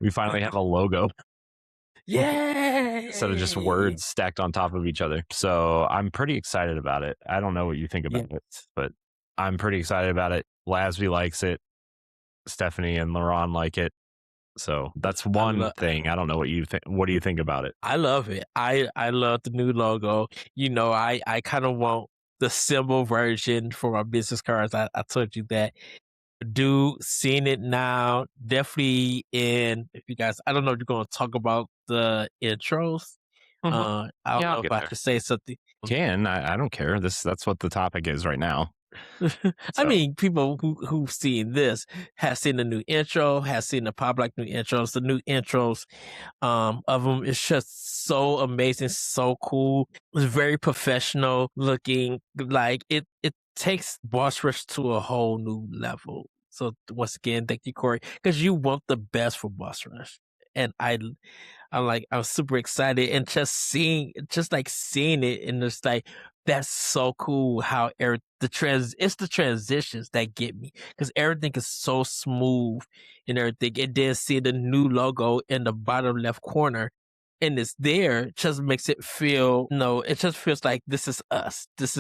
We finally have a logo instead of just Yay! words stacked on top of each other. So I'm pretty excited about it. I don't know what you think about it, Yes. but I'm pretty excited about it. Lasby likes it. Stephanie and Laron like it. So that's I one love thing. I don't know what you think. What do you think about it? I love it. I love the new logo. I kind of want the symbol version for my business cards. I told you that. Seeing it now, definitely if you guys, I don't know if you're going to talk about the intros. Mhm. I don't Yeah, I'll know if get I there. should say something. I don't care. That's what the topic is right now. I So mean, people who've seen this have seen the new intro, have seen the Pop Like new intros. The new intros of them is just so amazing, so cool. It's very professional looking. Like it takes Boss Rush to a whole new level. So once again, thank you, Corey, because you want the best for Boss Rush, and I'm super excited and just like seeing it and just like that's so cool how it's the transitions that get me because everything is so smooth and everything. And then see the new logo in the bottom left corner and it's there just makes it feel no, it just feels like this is us. This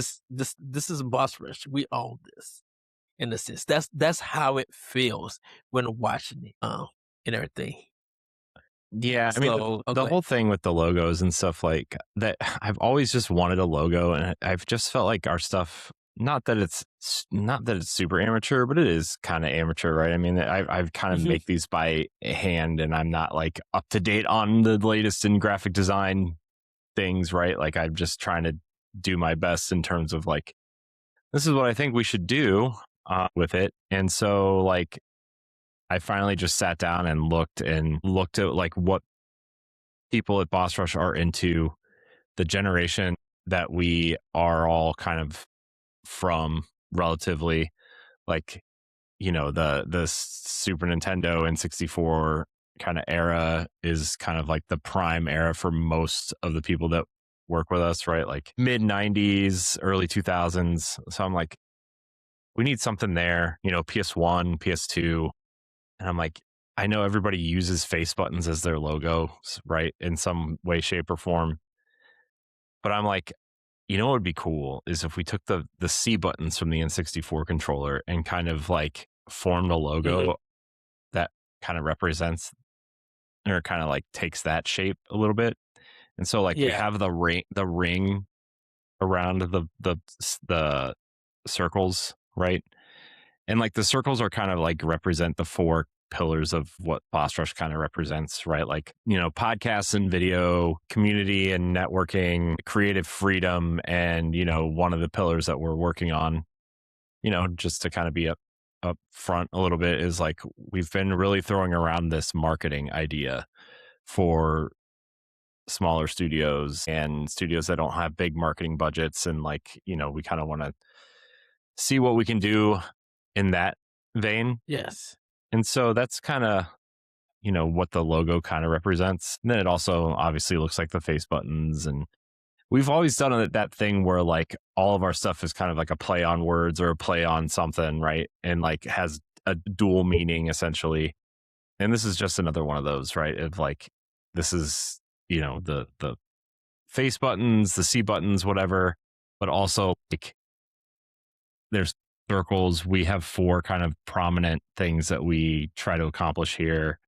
is Boss Rush. We own this in a sense. That's how it feels when watching it and everything. yeah, I mean So the okay. whole thing with the logos and stuff like that. I've always just wanted a logo, and I've just felt like our stuff. Not that it's super amateur, but it is kind of amateur, right? I mean, I've kind of make these by hand, and I'm not like up to date on the latest in graphic design things, right? Like I'm just trying to do my best in terms of like this is what I think we should do with it, and so like I finally just sat down and looked at like what people at Boss Rush are into, the generation that we are all kind of from relatively, like, the Super Nintendo and 64 kind of era is kind of like the prime era for most of the people that work with us, right? Like mid 90s, early 2000s. So I'm like, we need something there, PS1, PS2. And I'm like, I know everybody uses face buttons as their logo, right? In some way, shape, or form. But I'm like, what would be cool is if we took the C buttons from the N64 controller and kind of like formed a Mhm. logo that kind of represents or kind of like takes that shape a little bit. And so like we Yeah. have the ring around the circles, right? And like the circles are kind of like represent the four pillars of what Boss Rush kind of represents, right? Like, podcasts and video, community and networking, creative freedom. And, one of the pillars that we're working on, just to kind of be up front a little bit is like we've been really throwing around this marketing idea for smaller studios and studios that don't have big marketing budgets. And like, we kind of want to see what we can do in that vein. Yes. And so that's kind of, what the logo kind of represents. And then it also obviously looks like the face buttons. And we've always done that thing where like all of our stuff is kind of like a play on words or a play on something, right? And like has a dual meaning essentially. And this is just another one of those, right? Of like, this is, the face buttons, the C buttons, whatever, but also like there's circles. We have four kind of prominent things that we try to accomplish here.